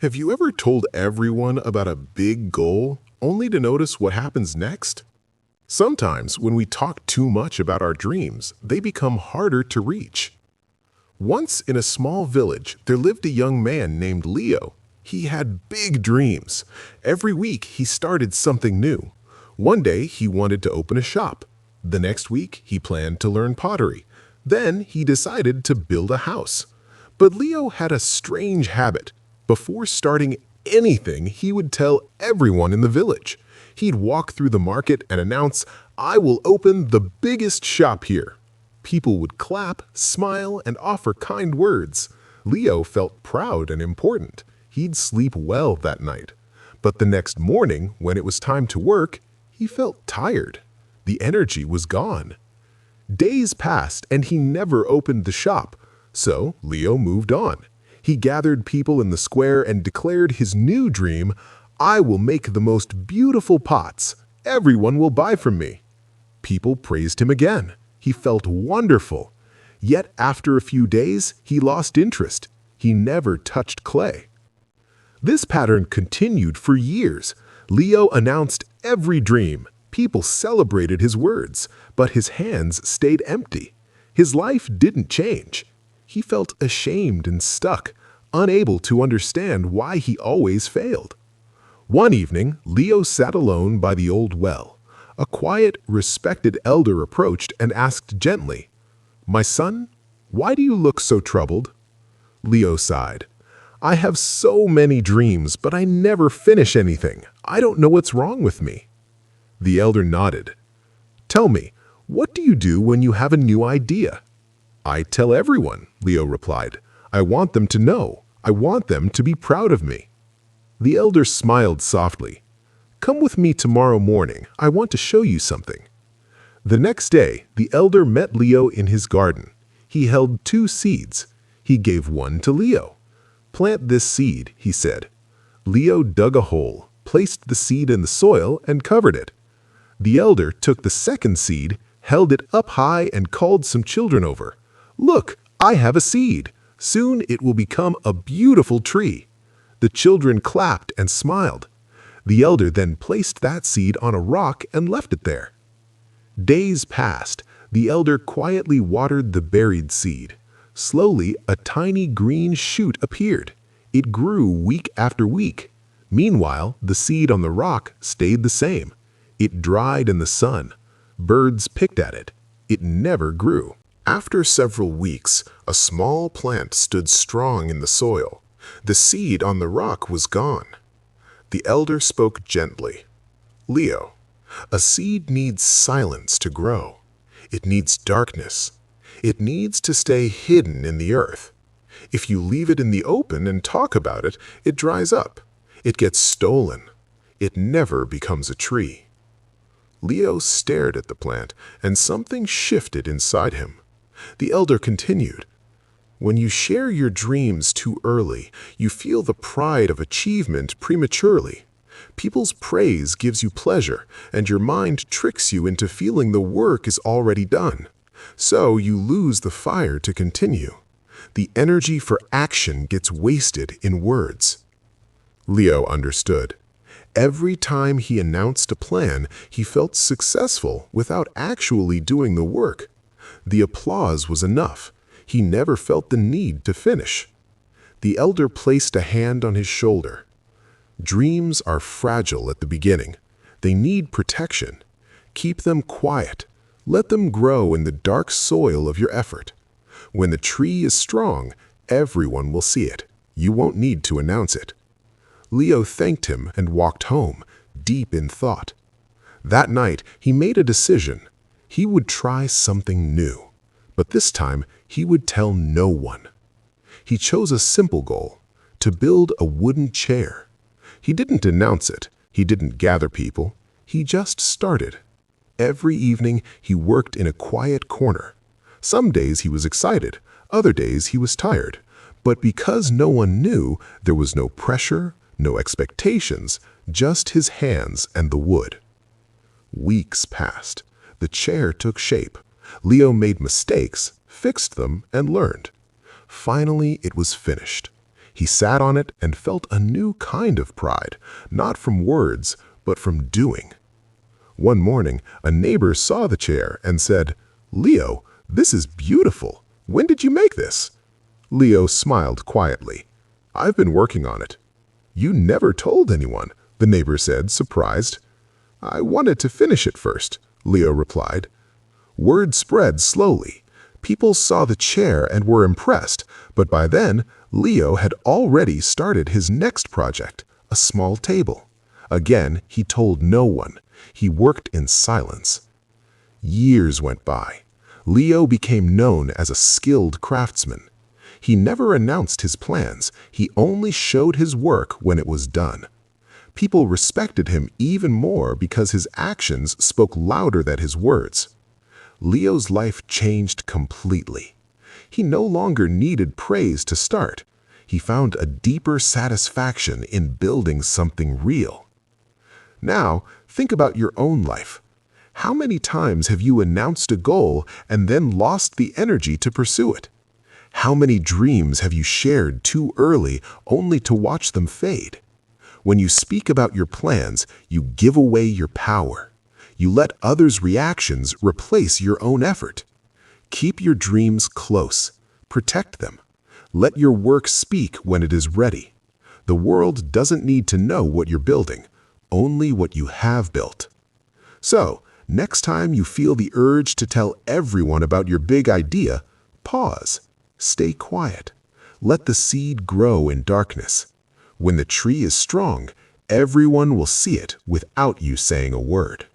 Have you ever told everyone about a big goal only to notice what happens next? Sometimes when we talk too much about our dreams, they become harder to reach. Once in a small village, there lived a young man named Leo. He had big dreams. Every week he started something new. One day he wanted to open a shop. The next week he planned to learn pottery. Then he decided to build a house. But Leo had a strange habit. Before starting anything, he would tell everyone in the village. He'd walk through the market and announce, "I will open the biggest shop here." People would clap, smile, and offer kind words. Leo felt proud and important. He'd sleep well that night. But the next morning, when it was time to work, he felt tired. The energy was gone. Days passed and he never opened the shop. So Leo moved on. He gathered people in the square and declared his new dream, "I will make the most beautiful pots. Everyone will buy from me." People praised him again. He felt wonderful. Yet after a few days, he lost interest. He never touched clay. This pattern continued for years. Leo announced every dream. People celebrated his words, but his hands stayed empty. His life didn't change. He felt ashamed and stuck, unable to understand why he always failed. One evening, Leo sat alone by the old well. A quiet, respected elder approached and asked gently, "My son, why do you look so troubled?" Leo sighed. "I have so many dreams, but I never finish anything. I don't know what's wrong with me." The elder nodded. "Tell me, what do you do when you have a new idea?" "I tell everyone," Leo replied. "I want them to know. I want them to be proud of me." The elder smiled softly. "Come with me tomorrow morning. I want to show you something." The next day, the elder met Leo in his garden. He held 2 seeds. He gave one to Leo. "Plant this seed," he said. Leo dug a hole, placed the seed in the soil, and covered it. The elder took the second seed, held it up high, and called some children over. "Look, I have a seed. Soon it will become a beautiful tree." The children clapped and smiled. The elder then placed that seed on a rock and left it there. Days passed. The elder quietly watered the buried seed. Slowly, a tiny green shoot appeared. It grew week after week. Meanwhile, the seed on the rock stayed the same. It dried in the sun. Birds picked at it. It never grew. After several weeks, a small plant stood strong in the soil. The seed on the rock was gone. The elder spoke gently. "Leo, a seed needs silence to grow. It needs darkness. It needs to stay hidden in the earth. If you leave it in the open and talk about it, it dries up. It gets stolen. It never becomes a tree." Leo stared at the plant, and something shifted inside him. The elder continued, "When you share your dreams too early, you feel the pride of achievement prematurely. People's praise gives you pleasure, and your mind tricks you into feeling the work is already done. So you lose the fire to continue. The energy for action gets wasted in words." Leo understood. Every time he announced a plan, he felt successful without actually doing the work. The applause was enough. He never felt the need to finish. The elder placed a hand on his shoulder. "Dreams are fragile at the beginning. They need protection. Keep them quiet. Let them grow in the dark soil of your effort. When the tree is strong, everyone will see it. You won't need to announce it." Leo thanked him and walked home, deep in thought. That night, he made a decision. He would try something new, but this time he would tell no one. He chose a simple goal, to build a wooden chair. He didn't announce it. He didn't gather people. He just started. Every evening, he worked in a quiet corner. Some days he was excited. Other days he was tired. But because no one knew, there was no pressure, no expectations, just his hands and the wood. Weeks passed. The chair took shape. Leo made mistakes, fixed them, and learned. Finally, it was finished. He sat on it and felt a new kind of pride, not from words, but from doing. One morning, a neighbor saw the chair and said, "Leo, this is beautiful. When did you make this?" Leo smiled quietly. "I've been working on it." "You never told anyone," the neighbor said, surprised. "I wanted to finish it first," Leo replied. Word spread slowly. People saw the chair and were impressed, but by then, Leo had already started his next project, a small table. Again, he told no one. He worked in silence. Years went by. Leo became known as a skilled craftsman. He never announced his plans. He only showed his work when it was done. People respected him even more because his actions spoke louder than his words. Leo's life changed completely. He no longer needed praise to start. He found a deeper satisfaction in building something real. Now, think about your own life. How many times have you announced a goal and then lost the energy to pursue it? How many dreams have you shared too early only to watch them fade? When you speak about your plans, you give away your power. You let others' reactions replace your own effort. Keep your dreams close. Protect them. Let your work speak when it is ready. The world doesn't need to know what you're building, only what you have built. So, next time you feel the urge to tell everyone about your big idea, pause. Stay quiet. Let the seed grow in darkness. When the tree is strong, everyone will see it without you saying a word.